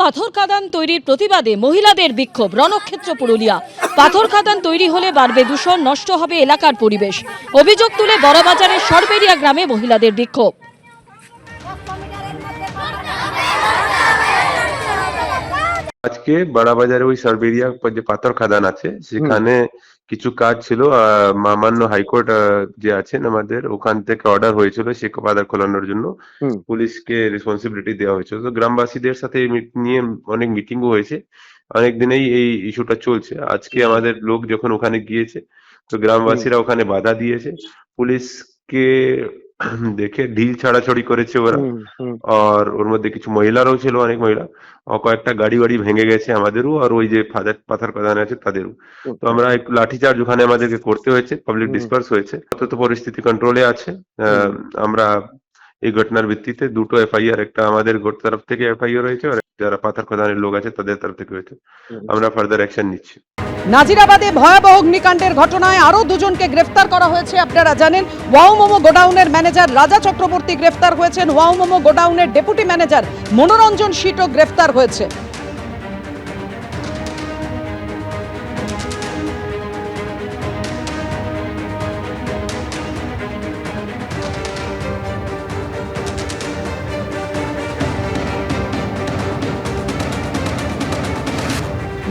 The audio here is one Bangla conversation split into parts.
পাথর খাদান তৈরির প্রতিবাদে মহিলাদের বিক্ষোভ রণক্ষেত্র পুরুলিয়া। পাথর খাদান তৈরি হলে বাড়বে দূষণ, নষ্ট হবে এলাকার পরিবেশ। অভিযোগ তুলে বড়বাজারের সরবেরিয়া গ্রামে মহিলাদের বিক্ষোভ। আজকে বড়বাজারে ওই সার্বেরিয়া যে পাথর খাদান আছে সেখানে কিছু কাজ ছিল। মাননীয় হাইকোর্ট যে আছেন আমাদের, ওখান থেকে অর্ডার হয়েছিল সে পাথর খোলানোর জন্য, পুলিশকে রেসপন্সিবিলিটি দেওয়া হয়েছিল। তো গ্রামবাসীদের সাথে নিয়ে অনেক মিটিংও হয়েছে, অনেক দিনেই এই ইস্যুটা চলছে। আজকে আমাদের লোক যখন ওখানে গিয়েছে তো গ্রামবাসীরা ওখানে বাধা দিয়েছে, পুলিশকে দেখে ঢিল ছাড়াছড়ি করেছে ওরা। আর ওর মধ্যে কিছু মহিলারাও ছিল, অনেক মহিলা, কয়েকটা গাড়ি বাড়ি ভেঙে গেছে আমাদেরও, আর ওই যে পাথর কাদান আছে তাদেরও। তো আমরা একটু লাঠিচার্জ ওখানে আমাদেরকে করতে হয়েছে, পাবলিক ডিসপার্স হয়েছে। তো পরিস্থিতি কন্ট্রোলে আছে। আমরা এই ঘটনার ভিত্তিতে দুটো এফআইআর, একটা আমাদের তরফ থেকে এফআইআর হয়েছে আর যারা পাথর খদানের লোক আছে তাদের তরফ থেকে হয়েছে। আমরা ফার্দার অ্যাকশন নিচ্ছি। নাজিরাবাদে ভয়াবহ অগ্নিকাণ্ডের ঘটনায় আরো দুজনকে গ্রেফতার করা হয়েছে। আপনারা জানেন, ওয়াও মোমো গোডাউনের ম্যানেজার রাজা চক্রবর্তী গ্রেফতার হয়েছেন। ওয়াও মোমো গোডাউনের ডেপুটি ম্যানেজার মনোরঞ্জন শীটও গ্রেফতার হয়েছে।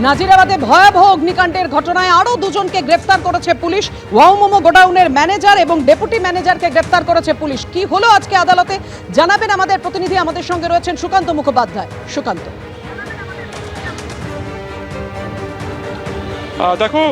নাজিরাবাদে ভয়াবহ অগ্নিকাণ্ডের ঘটনায় আরো দুজনকে গ্রেফতার করেছে পুলিশ। ওয়াও মোমো গোডাউনের ম্যানেজার এবং ডেপুটি ম্যানেজারকে গ্রেফতার করেছে পুলিশ। কি হলো আজকে আদালতে জানাবেন আমাদের প্রতিনিধি, আমাদের সঙ্গে রয়েছেন সুকান্ত মুখোপাধ্যায়। সুকান্ত, দেখো,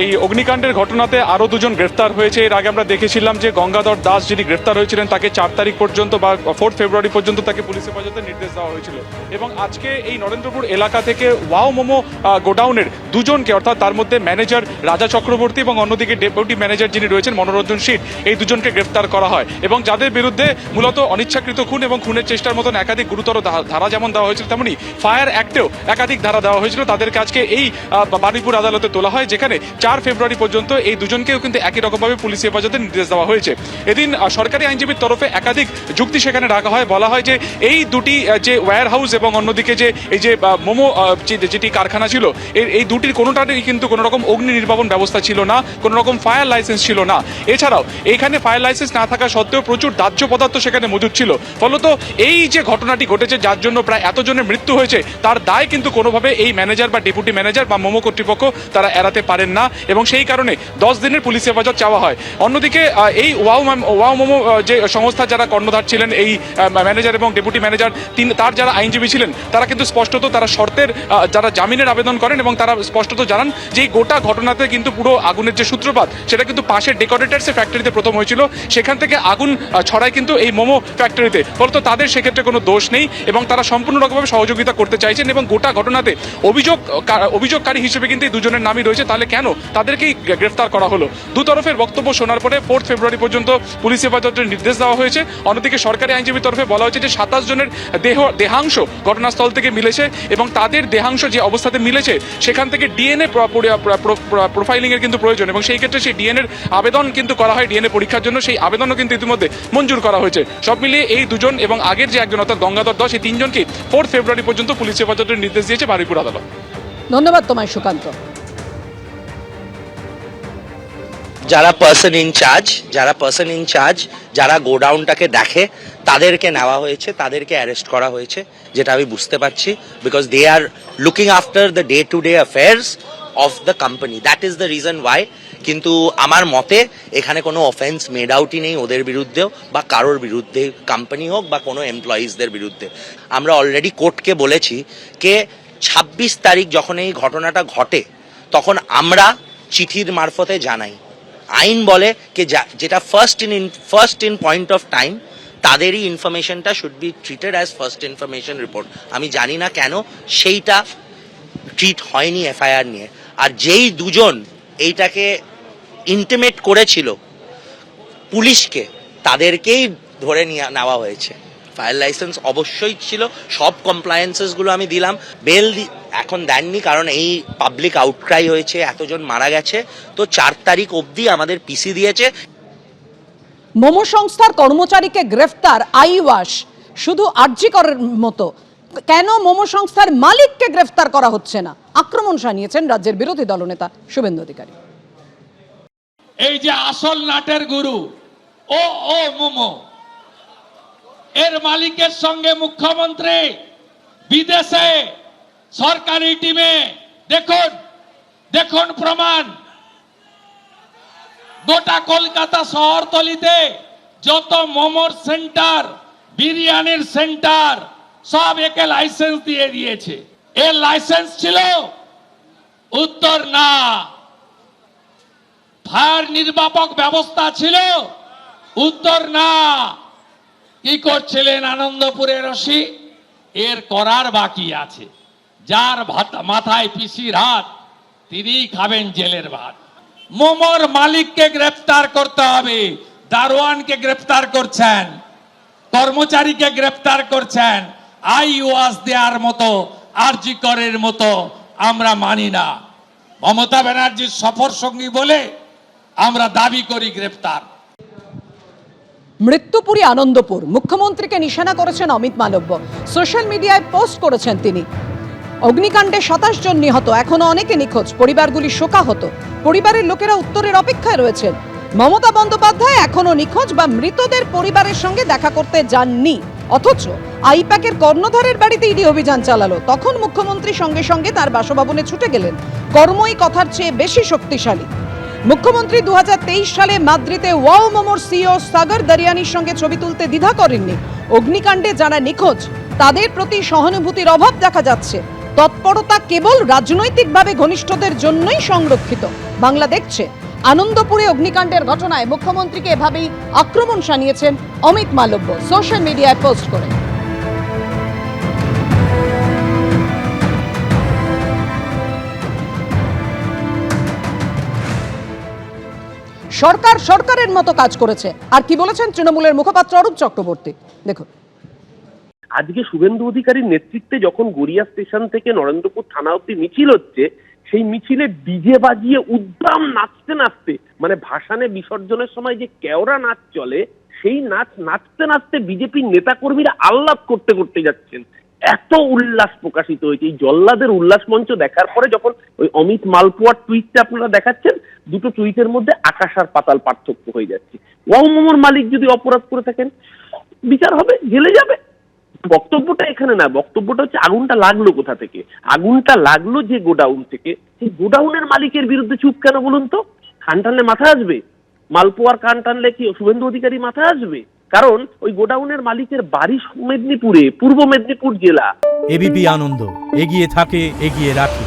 এই অগ্নিকাণ্ডের ঘটনাতে আরও দুজন গ্রেফতার হয়েছে। এর আগে আমরা দেখেছিলাম যে গঙ্গাধর দাস যিনি গ্রেফতার হয়েছিলেন তাকে 4 তারিখ পর্যন্ত বা 4 ফেব্রুয়ারি পর্যন্ত তাকে পুলিশ হেফাজতে নির্দেশ দেওয়া হয়েছিল। এবং আজকে এই নরেন্দ্রপুর এলাকা থেকে ওয়াও মোমো গোডাউনের দুজনকে, অর্থাৎ তার মধ্যে ম্যানেজার রাজা চক্রবর্তী এবং অন্যদিকে ডেপুটি ম্যানেজার যিনি রয়েছেন মনোরঞ্জন শীট, এই দুজনকে গ্রেফতার করা হয়। এবং যাদের বিরুদ্ধে মূলত অনিচ্ছাকৃত খুন এবং খুনের চেষ্টার মতন একাধিক গুরুতর ধারা যেমন দেওয়া হয়েছিল, তেমনি ফায়ার অ্যাক্টেও একাধিক ধারা দেওয়া হয়েছিল, তাদেরকে আজকে এই বারুইপুর আদালতে তোলা হয়, যেখানে 4 ফেব্রুয়ারি পর্যন্ত এই দুজনকেও কিন্তু একই রকমভাবে পুলিশ হেফাজতে নির্দেশ দেওয়া হয়েছে। এদিন সরকারি আইনজীবীর তরফে একাধিক যুক্তি সেখানে রাখা হয়। বলা হয় যে এই দুটি যে ওয়্যার হাউস এবং অন্যদিকে যে এই যে মোমো যেটি কারখানা ছিল, এই দুটির কোনোটারই কিন্তু কোনো রকম অগ্নি নির্বাপন ব্যবস্থা ছিল না, কোনো রকম ফায়ার লাইসেন্স ছিল না। এছাড়াও এখানে ফায়ার লাইসেন্স না থাকা সত্ত্বেও প্রচুর দাহ্য পদার্থ সেখানে মজুদ ছিল। ফলত এই যে ঘটনাটি ঘটেছে, যার জন্য প্রায় এতজনের মৃত্যু হয়েছে, তার দায় কিন্তু কোনোভাবে এই ম্যানেজার বা ডেপুটি ম্যানেজার বা মোমো কর্তৃপক্ষ তারা এড়াতে পারেন না, এবং সেই কারণে 10 দিনের পুলিশ হেফাজত চাওয়া হয়। অন্যদিকে এই ওয়াও মোমো যে সংস্থা যারা কর্ণধার ছিলেন, এই ম্যানেজার এবং ডেপুটি ম্যানেজার, তার যারা আইনজীবী ছিলেন, তারা কিন্তু স্পষ্টত তারা শর্তের যারা জামিনের আবেদন করেন এবং তারা স্পষ্টত জানান যে এই গোটা ঘটনাতে কিন্তু পুরো আগুনের যে সূত্রপাত সেটা কিন্তু পাশের ডেকোরেটার্সের ফ্যাক্টরিতে প্রথম হয়েছিল। সেখান থেকে আগুন ছড়ায় কিন্তু এই মোমো ফ্যাক্টরিতে, ফলত তাদের সেক্ষেত্রে কোনো দোষ নেই এবং তারা সম্পূর্ণ রকমভাবে সহযোগিতা করতে চাইছেন। এবং গোটা ঘটনাতে অভিযোগকারী হিসেবে কিন্তু এই দুজনের নামই রয়েছে। তাহলে কেন তাদেরকেই গ্রেফতার করা হলো? দুতরফের বক্তব্য শোনার পরে 4 ফেব্রুয়ারি পর্যন্ত পুলিশ হেফাজতের নির্দেশ দেওয়া হয়েছে। অন্যদিকে সরকারি আইনজীবীর তরফে বলা হয়েছে যে 27 জনের দেহাংশ ঘটনাস্থল থেকে মিলেছে এবং তাদের দেহাংশ যে অবস্থাতে মিলেছে সেখান থেকে ডিএনএ প্রোফাইলিং এর কিন্তু প্রয়োজন, এবং সেই ক্ষেত্রে সেই ডিএনএর আবেদন কিন্তু করা হয় ডিএনএ পরীক্ষার জন্য। সেই আবেদনও কিন্তু ইতিমধ্যে মঞ্জুর করা হয়েছে। সব মিলিয়ে এই দুজন এবং আগের যে একজন অর্থাৎ গঙ্গাধর দাস, এই তিনজনকে 4 ফেব্রুয়ারি পর্যন্ত পুলিশ হেফাজতের নির্দেশ দিয়েছে বারুইপুর আদালত। ধন্যবাদ তোমায় সুকান্ত। যারা পার্সন ইনচার্জ যারা গোডাউনটাকে দেখে তাদেরকে নেওয়া হয়েছে, তাদেরকে অ্যারেস্ট করা হয়েছে, যেটা আমি বুঝতে পারছি, because they are looking after the day to day affairs of the company. That is the reason why. কিন্তু আমার মতে এখানে কোনো অফেন্স মেড আউটই নেই ওদের বিরুদ্ধেও বা কারোর বিরুদ্ধে, কোম্পানি হোক বা কোনো এমপ্লয়িজদের বিরুদ্ধে। আমরা অলরেডি কোর্টকে বলেছি কে 26 তারিখ যখন এই ঘটনাটা ঘটে তখন আমরা চিঠির মারফতে জানাই। আইন বলে যে যেটা first in point of time, তাদেরই ইনফরমেশনটা should be treated as first information report. আমি জানি না কেন সেইটা ট্রিট হয়নি এফআইআর নিয়ে। আর যেই দুজন এইটাকে ইন্টিমেট করেছিল পুলিশকে, তাদেরকেই ধরে নেওয়া হয়েছে। ফায়ার লাইসেন্স অবশ্যই ছিল, সব কমপ্লায়েন্সেসগুলো আমি দিলাম। বেল এখন দেননি কারণ এই পাবলিক আউটক্রাই হয়েছে, এতজন মারা গেছে। তো 4 তারিখ অবধি আমাদের পিসি দিয়েছে। মোমো সংস্থার কর্মচারীকে গ্রেফতার আইওয়াশ, শুধু আরজি করার মতো কেন মোমো সংস্থার মালিককে গ্রেফতার করা হচ্ছে না, আক্রমণ শানিয়েছেন রাজ্যের বিরোধী দলনেতা শুভেন্দু অধিকারী। এই যে আসল নাটের গুরু ও মোমো, এর মালিকের সঙ্গে মুখ্যমন্ত্রী বিদেশে সরকারি টিমে, দেখুন প্রমাণ, গোটা কলকাতা শহরতলিতে যত মোমোর সেন্টার, বিরিয়ানির সেন্টার, সব একে লাইসেন্স দিয়ে দিয়েছে। এর লাইসেন্স ছিল? উত্তর না। ফায়ার নির্বাপক ব্যবস্থা ছিল? উত্তর না। কি করছিলেন আনন্দপুরের ওসি? এর করার বাকি আছে। যার মাথায় পিসির হাত, তিনিই খাবেন জেলের ভাত। মোমোর মালিককে গ্রেফতার করতে হবে। দারোয়ানকে গ্রেফতার করছেন, কর্মচারীকে গ্রেফতার করছেন। আই ওয়াজ দেয়ার মতো, আরজি করের মতো আমরা মানি না। মমতা ব্যানার্জির সফর সঙ্গী বলে আমরা দাবি করি গ্রেফতার। মৃত্যুপুরী আনন্দপুর, মুখ্যমন্ত্রীকে নিশানা করেছেন অমিত মালব্য। সোশ্যাল মিডিয়ায় পোস্ট করেছেন তিনি। অগ্নিকাণ্ডে 27 জন নিহত, এখনো অনেকে নিখোঁজ, পরিবারগুলি শোকাহত। পরিবারের লোকেরা উত্তরের অপেক্ষায় রয়েছেন। মমতা বন্দ্যোপাধ্যায় এখনো নিখোঁজ বা মৃতদের পরিবারের সঙ্গে দেখা করতে যাননি, অথচ আইপ্যাকের কর্ণধারের বাড়িতে ইডি অভিযান চালালো। তখন মুখ্যমন্ত্রী সঙ্গে সঙ্গে তার বাসভবনে ছুটে গেলেন। কর্মই কথার চেয়ে বেশি শক্তিশালী। মুখ্যমন্ত্রী 2023 সালে মাদ্রিদে ওয়াও মোমোর সিইও সাগর দরিয়ানির সঙ্গে ছবি তুলতে দ্বিধা করেননি। অগ্নিকাণ্ডে যারা নিখোঁজ তাদের প্রতি সহানুভূতির অভাব দেখা যাচ্ছে। তৎপরতা কেবল রাজনৈতিকভাবে ঘনিষ্ঠদের জন্যই সংরক্ষিত। বাংলা দেখছে। আনন্দপুরে অগ্নিকাণ্ডের ঘটনায় মুখ্যমন্ত্রীকে এভাবেই আক্রমণ শানিয়েছেন অমিত মালব্য সোশ্যাল মিডিয়ায় পোস্ট করে। সরকার সরকারের মতো কাজ করেছে। আর কি বলেছেন তৃণমূলের মুখপাত্র অরূপ চক্রবর্তী, দেখুন। আজকে শুভেন্দু অধিকারীর নেতৃত্বে যখন গড়িয়া স্টেশন থেকে নরেন্দ্রপুর থানা অব্দি মিছিল হচ্ছে, সেই মিছিলে ডিজে বাজিয়ে উদ্দাম নাচতে নাচতে, মানে ভাসানে বিসর্জনের সময় যে কেওড়া নাচ চলে, সেই নাচ নাচতে নাচতে বিজেপির নেতাকর্মীরা আহ্লাদ করতে করতে যাচ্ছেন। এত উল্লাস প্রকাশিত হয়েছে। এই জল্লাদের উল্লাস মঞ্চ দেখার পরে যখন ওই অমিত মালপুয়ার টুইটটা আপনারা দেখাচ্ছেন, দুটো টুইটের মধ্যে আকাশ আর পাতাল পার্থক্য হয়ে যাচ্ছে। ওয়াও মোমোর মালিক যদি অপরাধ করে থাকেন, বিচার হবে, জেলে যাবে। বক্তব্যটা এখানে না, বক্তব্যটা হচ্ছে আগুনটা লাগলো কোথা থেকে। আগুনটা লাগলো যে গোডাউন থেকে। সেই গোডাউনের মালিকের বিরুদ্ধে চুপ কেন বলুন তো? কান টানলে মাথা আসবে? মালপোয়ার কান টানলে কি শুভেন্দু অধিকারী মাথা আসবে? কারণ ওই গোডাউনের মালিকের বাড়ি মেদিনীপুরে, পূর্ব মেদিনীপুর জেলা। এবিপি আনন্দ, এগিয়ে থাকে, এগিয়ে রাখে।